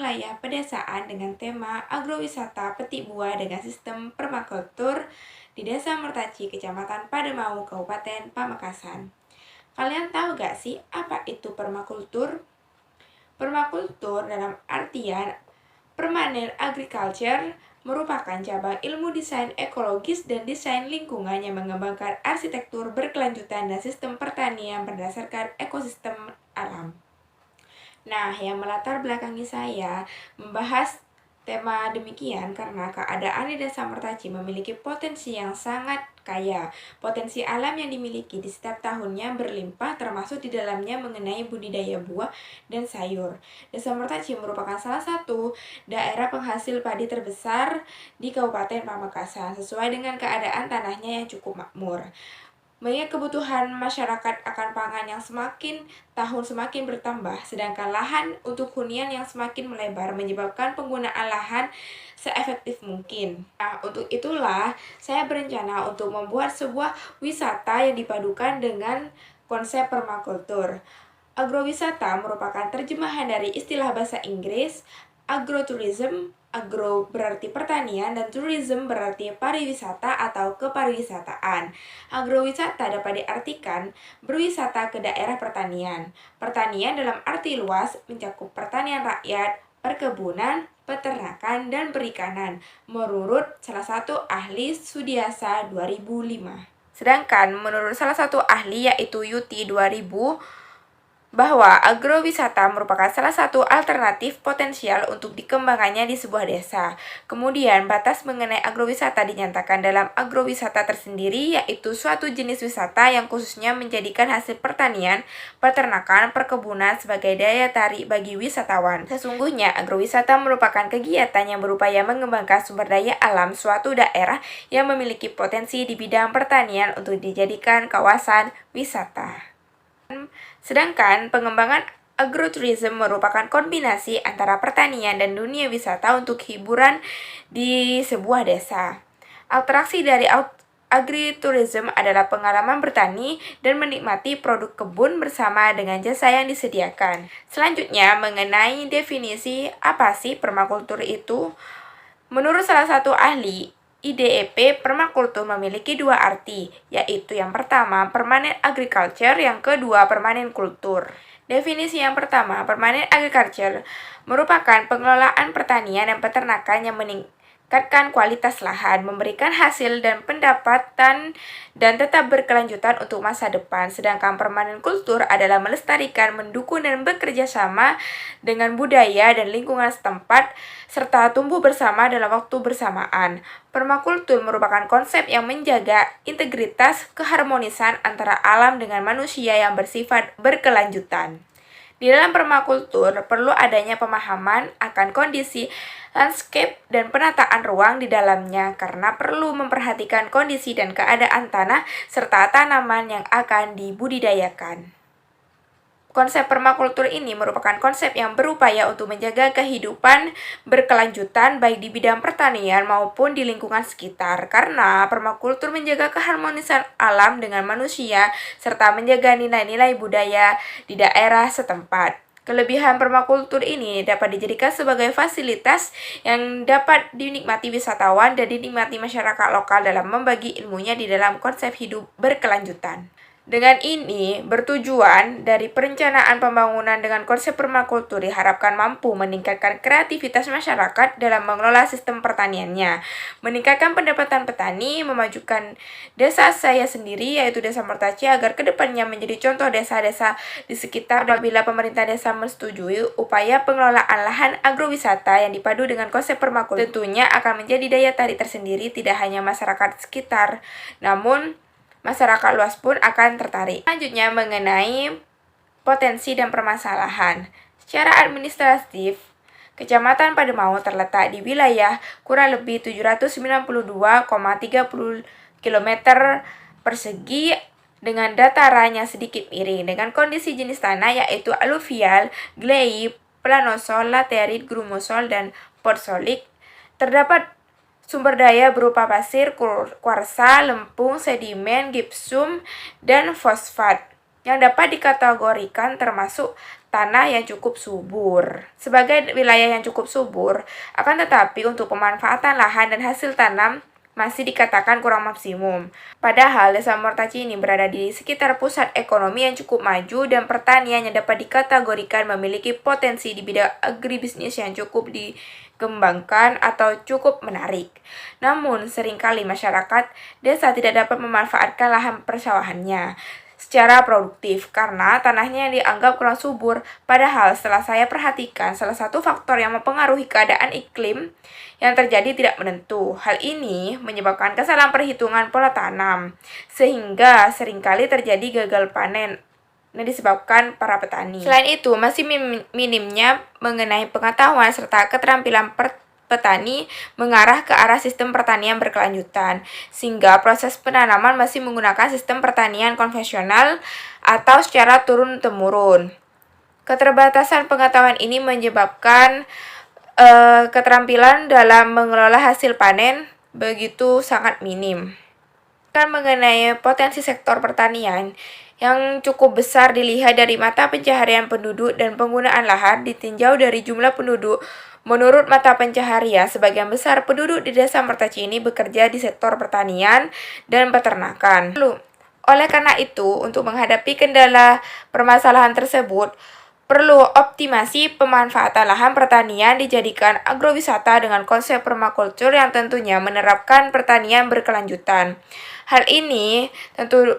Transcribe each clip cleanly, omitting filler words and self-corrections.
wilayah pedesaan dengan tema agrowisata petik buah dengan sistem permakultur di Desa Mertaci, Kecamatan Pademau, Kabupaten Pamekasan. Kalian tahu gak sih apa itu permakultur? Permakultur dalam artian permanent agriculture merupakan cabang ilmu desain ekologis dan desain lingkungan yang mengembangkan arsitektur berkelanjutan dan sistem pertanian berdasarkan ekosistem alam. Nah, yang melatar belakangi saya membahas tema demikian karena keadaan di Desa Mertaci memiliki potensi yang sangat kaya. Potensi alam yang dimiliki di setiap tahunnya berlimpah, termasuk di dalamnya mengenai budidaya buah dan sayur. Desa Mertaci merupakan salah satu daerah penghasil padi terbesar di Kabupaten Pamekasan, sesuai dengan keadaan tanahnya yang cukup makmur. Mengingat kebutuhan masyarakat akan pangan yang semakin tahun semakin bertambah, sedangkan lahan untuk hunian yang semakin melebar menyebabkan penggunaan lahan seefektif mungkin. Nah, untuk itulah saya berencana untuk membuat sebuah wisata yang dipadukan dengan konsep permakultur. Agrowisata merupakan terjemahan dari istilah bahasa Inggris agrotourism. Agro berarti pertanian dan tourism berarti pariwisata atau kepariwisataan. Agrowisata dapat diartikan berwisata ke daerah pertanian. Pertanian dalam arti luas mencakup pertanian rakyat, perkebunan, peternakan, dan perikanan, menurut salah satu ahli Sudiasa 2005. Sedangkan menurut salah satu ahli yaitu Yuti 2000, bahwa agrowisata merupakan salah satu alternatif potensial untuk dikembangkannya di sebuah desa. Kemudian, batas mengenai agrowisata dinyatakan dalam agrowisata tersendiri, yaitu suatu jenis wisata yang khususnya menjadikan hasil pertanian, peternakan, perkebunan sebagai daya tarik bagi wisatawan. Sesungguhnya, agrowisata merupakan kegiatan yang berupaya mengembangkan sumber daya alam suatu daerah yang memiliki potensi di bidang pertanian untuk dijadikan kawasan wisata. Sedangkan pengembangan agrotourism merupakan kombinasi antara pertanian dan dunia wisata untuk hiburan di sebuah desa. Atraksi dari agritourism adalah pengalaman bertani dan menikmati produk kebun bersama dengan jasa yang disediakan. Selanjutnya, mengenai definisi apa sih permakultur itu? Menurut salah satu ahli, IDEP permakultur memiliki dua arti, yaitu yang pertama permanent agriculture, yang kedua permanent kultur. Definisi yang pertama, permanent agriculture merupakan pengelolaan pertanian dan peternakan yang meningkatkan kualitas lahan, memberikan hasil dan pendapatan, dan tetap berkelanjutan untuk masa depan. Sedangkan permanent kultur adalah melestarikan, mendukung, dan bekerja sama dengan budaya dan lingkungan setempat, serta tumbuh bersama dalam waktu bersamaan. Permakultur merupakan konsep yang menjaga integritas keharmonisan antara alam dengan manusia yang bersifat berkelanjutan. Di dalam permakultur perlu adanya pemahaman akan kondisi landscape dan penataan ruang di dalamnya karena perlu memperhatikan kondisi dan keadaan tanah serta tanaman yang akan dibudidayakan. Konsep permakultur ini merupakan konsep yang berupaya untuk menjaga kehidupan berkelanjutan baik di bidang pertanian maupun di lingkungan sekitar, karena permakultur menjaga keharmonisan alam dengan manusia serta menjaga nilai-nilai budaya di daerah setempat. Kelebihan permakultur ini dapat dijadikan sebagai fasilitas yang dapat dinikmati wisatawan dan dinikmati masyarakat lokal dalam membagi ilmunya di dalam konsep hidup berkelanjutan. Dengan ini, bertujuan dari perencanaan pembangunan dengan konsep permakultur diharapkan mampu meningkatkan kreativitas masyarakat dalam mengelola sistem pertaniannya, meningkatkan pendapatan petani, memajukan desa saya sendiri yaitu Desa Mertaci agar kedepannya menjadi contoh desa-desa di sekitar. Apabila pemerintah desa menyetujui upaya pengelolaan lahan agrowisata yang dipadu dengan konsep permakultur, tentunya akan menjadi daya tarik tersendiri tidak hanya masyarakat sekitar, namun masyarakat luas pun akan tertarik. Selanjutnya mengenai potensi dan permasalahan. Secara administratif, Kecamatan Pademau terletak di wilayah kurang lebih 792,30 km persegi dengan datarannya sedikit miring dengan kondisi jenis tanah yaitu aluvial, glei, planosol, laterit, grumosol, dan porsolik. Terdapat sumber daya berupa pasir, kuarsa, lempung, sedimen, gipsum, dan fosfat yang dapat dikategorikan termasuk tanah yang cukup subur. Sebagai wilayah yang cukup subur, akan tetapi untuk pemanfaatan lahan dan hasil tanam masih dikatakan kurang maksimum. Padahal Desa Mortaci ini berada di sekitar pusat ekonomi yang cukup maju dan pertanian yang dapat dikategorikan memiliki potensi di bidang agribisnis yang cukup dikembangkan atau cukup menarik. Namun, seringkali masyarakat desa tidak dapat memanfaatkan lahan persawahannya secara produktif karena tanahnya yang dianggap kurang subur. Padahal setelah saya perhatikan, salah satu faktor yang mempengaruhi keadaan iklim yang terjadi tidak menentu. Hal ini menyebabkan kesalahan perhitungan pola tanam, sehingga seringkali terjadi gagal panen yang disebabkan para petani. Selain itu, masih minimnya mengenai pengetahuan serta keterampilan petani mengarah ke arah sistem pertanian berkelanjutan, sehingga proses penanaman masih menggunakan sistem pertanian konvensional atau secara turun-temurun. Keterbatasan pengetahuan ini menyebabkan keterampilan dalam mengelola hasil panen begitu sangat minim. Mengenai potensi sektor pertanian yang cukup besar dilihat dari mata pencaharian penduduk dan penggunaan lahan ditinjau dari jumlah penduduk. Menurut mata pencaharian, sebagian besar penduduk di Desa Mertaci ini bekerja di sektor pertanian dan peternakan. Oleh karena itu, untuk menghadapi kendala permasalahan tersebut, perlu optimasi pemanfaatan lahan pertanian dijadikan agrowisata dengan konsep permakultur yang tentunya menerapkan pertanian berkelanjutan. Hal ini tentu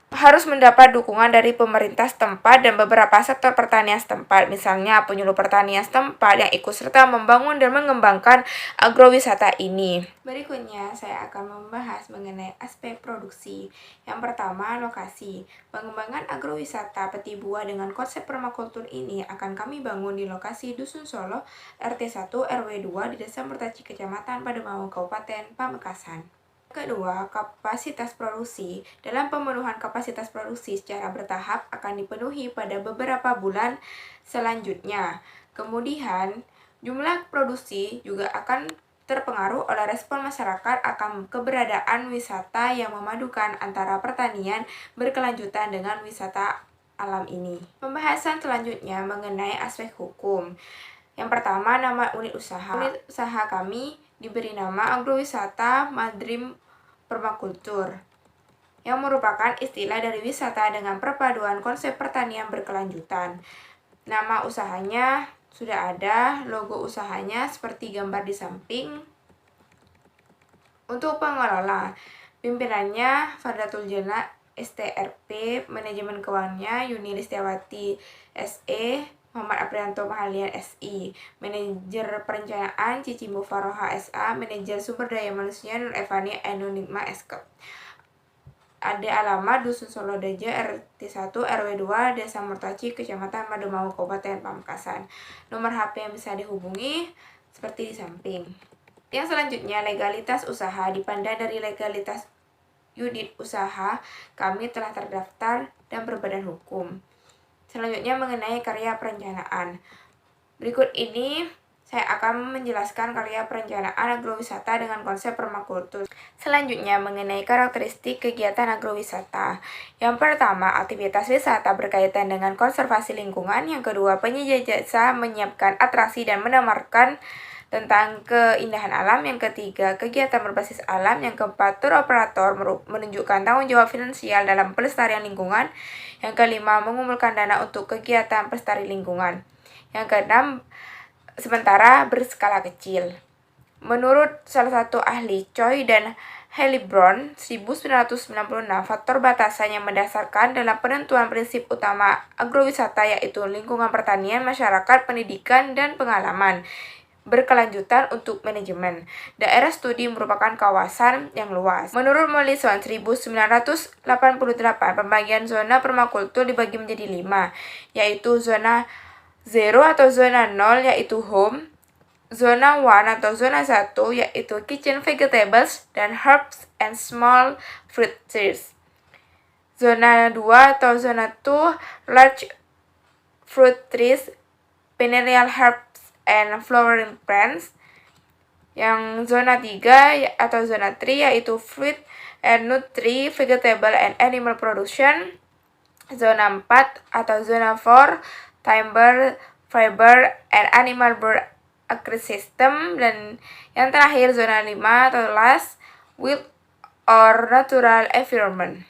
harus mendapat dukungan dari pemerintah setempat dan beberapa sektor pertanian setempat, misalnya penyuluh pertanian setempat yang ikut serta membangun dan mengembangkan agrowisata ini. Berikutnya, saya akan membahas mengenai aspek produksi. Yang pertama, lokasi. Pengembangan agrowisata Peti Buah dengan konsep permakultur ini akan kami bangun di lokasi Dusun Solo, RT 1 RW 2 di Desa Mertaci, Kecamatan Pademau, Kabupaten Pamekasan. Kedua, kapasitas produksi. Dalam pemenuhan kapasitas produksi secara bertahap akan dipenuhi pada beberapa bulan selanjutnya. Kemudian, jumlah produksi juga akan terpengaruh oleh respon masyarakat akan keberadaan wisata yang memadukan antara pertanian berkelanjutan dengan wisata alam ini. Pembahasan selanjutnya mengenai aspek hukum. Yang pertama, nama unit usaha. Unit usaha kami diberi nama Agrowisata Madrim Permakultur, yang merupakan istilah dari wisata dengan perpaduan konsep pertanian berkelanjutan. Nama usahanya sudah ada, logo usahanya seperti gambar di samping. Untuk pengelola, pimpinannya Fardatul Jannah STRP, manajemen keuangannya Yuni Listiawati SE, Muhammad Aprianto Mahalian SI, manajer perencanaan Cici Mufaroha SA, manajer sumber daya manusia Nur Evani Enunigma SK. Ada alamat Dusun Solo Deja RT 1 RW 2 Desa Mertaci, Kecamatan Pademau, Kabupaten Pamekasan. Nomor HP yang bisa dihubungi seperti di samping. Yang selanjutnya, legalitas usaha. Dipandang dari legalitas unit usaha, kami telah terdaftar dan berbadan hukum. Selanjutnya mengenai karya perencanaan. Berikut ini saya akan menjelaskan karya perencanaan agrowisata dengan konsep permakultur. Selanjutnya mengenai karakteristik kegiatan agrowisata. Yang pertama, aktivitas wisata berkaitan dengan konservasi lingkungan. Yang kedua, penyedia jasa menyiapkan atraksi dan menawarkan tentang keindahan alam. Yang ketiga, kegiatan berbasis alam. Yang keempat, tour operator menunjukkan tanggung jawab finansial dalam pelestarian lingkungan. Yang kelima, mengumpulkan dana untuk kegiatan pelestari lingkungan. Yang keenam, sementara berskala kecil. Menurut salah satu ahli, Choi dan Helibron 1996, faktor batasan yang mendasarkan dalam penentuan prinsip utama agrowisata yaitu lingkungan pertanian, masyarakat, pendidikan, dan pengalaman berkelanjutan untuk manajemen. Daerah studi merupakan kawasan yang luas. Menurut Mollison 1988, pembagian zona permakultur dibagi menjadi 5, yaitu zona 0 atau zona 0 yaitu home, zona 1 atau zona 1 yaitu kitchen vegetables dan herbs and small fruit trees. Zona 2 atau zona 2 large fruit trees, perennial herbs and flowering plants. Yang zona 3 atau zona 3 yaitu fruit and nut tree, vegetable and animal production. Zona 4 atau zona 4 timber, fiber, and animal bird ecosystem. Dan yang terakhir zona 5 atau last, wild or natural environment.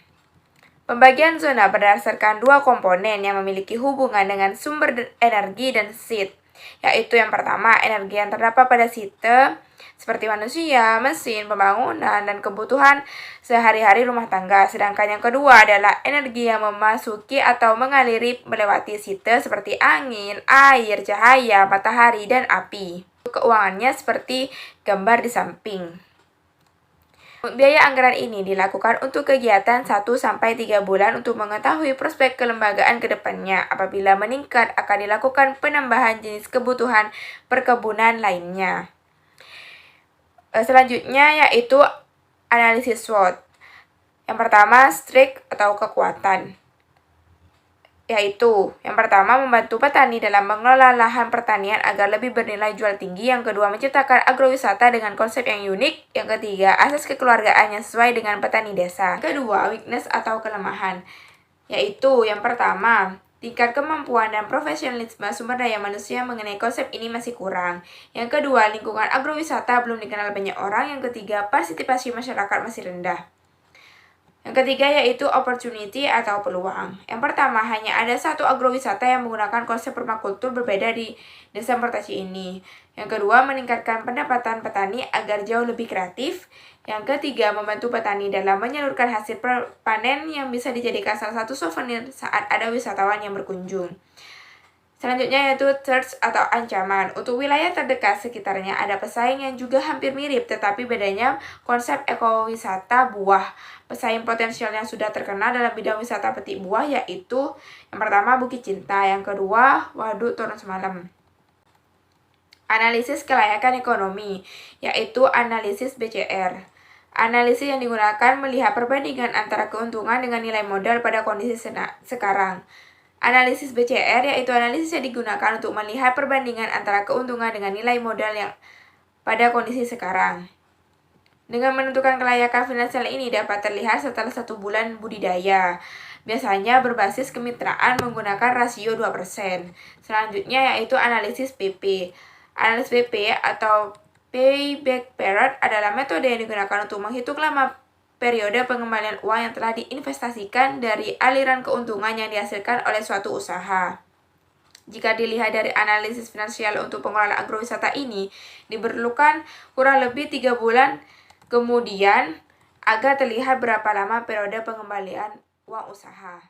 Pembagian zona berdasarkan dua komponen yang memiliki hubungan dengan sumber energi dan site, yaitu yang pertama energi yang terdapat pada site seperti manusia, mesin, pembangunan, dan kebutuhan sehari-hari rumah tangga. Sedangkan yang kedua adalah energi yang memasuki atau mengaliri melewati site seperti angin, air, cahaya, matahari, dan api. Keuangannya seperti gambar di samping. Biaya anggaran ini dilakukan untuk kegiatan 1-3 bulan untuk mengetahui prospek kelembagaan ke depannya. Apabila meningkat, akan dilakukan penambahan jenis kebutuhan perkebunan lainnya. Selanjutnya yaitu analisis SWOT. Yang pertama, strength atau kekuatan. Yaitu, yang pertama membantu petani dalam mengelola lahan pertanian agar lebih bernilai jual tinggi. Yang kedua, menciptakan agrowisata dengan konsep yang unik. Yang ketiga, asas kekeluargaan yang sesuai dengan petani desa. Kedua, weakness atau kelemahan. Yaitu, yang pertama, tingkat kemampuan dan profesionalisme sumber daya manusia mengenai konsep ini masih kurang. Yang kedua, lingkungan agrowisata belum dikenal banyak orang. Yang ketiga, partisipasi masyarakat masih rendah. Yang ketiga yaitu opportunity atau peluang. Yang pertama, hanya ada satu agrowisata yang menggunakan konsep permakultur berbeda di Desa Mertaci ini. Yang kedua, meningkatkan pendapatan petani agar jauh lebih kreatif. Yang ketiga, membantu petani dalam menyalurkan hasil panen yang bisa dijadikan salah satu souvenir saat ada wisatawan yang berkunjung. Selanjutnya yaitu threats atau ancaman. Untuk wilayah terdekat sekitarnya ada pesaing yang juga hampir mirip, tetapi bedanya konsep ekowisata buah. Pesaing potensial yang sudah terkenal dalam bidang wisata petik buah yaitu yang pertama Bukit Cinta, yang kedua Waduk Turun Semalam. Analisis kelayakan ekonomi yaitu analisis BCR. Analisis yang digunakan melihat perbandingan antara keuntungan dengan nilai modal pada kondisi sekarang. Analisis BCR yaitu analisis yang digunakan untuk melihat perbandingan antara keuntungan dengan nilai modal yang pada kondisi sekarang. Dengan menentukan kelayakan finansial ini dapat terlihat setelah 1 bulan budidaya. Biasanya berbasis kemitraan menggunakan rasio 2%. Selanjutnya yaitu analisis PP. Analisis PP atau payback period adalah metode yang digunakan untuk menghitung lama periode pengembalian uang yang telah diinvestasikan dari aliran keuntungan yang dihasilkan oleh suatu usaha. Jika dilihat dari analisis finansial untuk pengelolaan agrowisata ini, diperlukan kurang lebih 3 bulan kemudian agar terlihat berapa lama periode pengembalian uang usaha.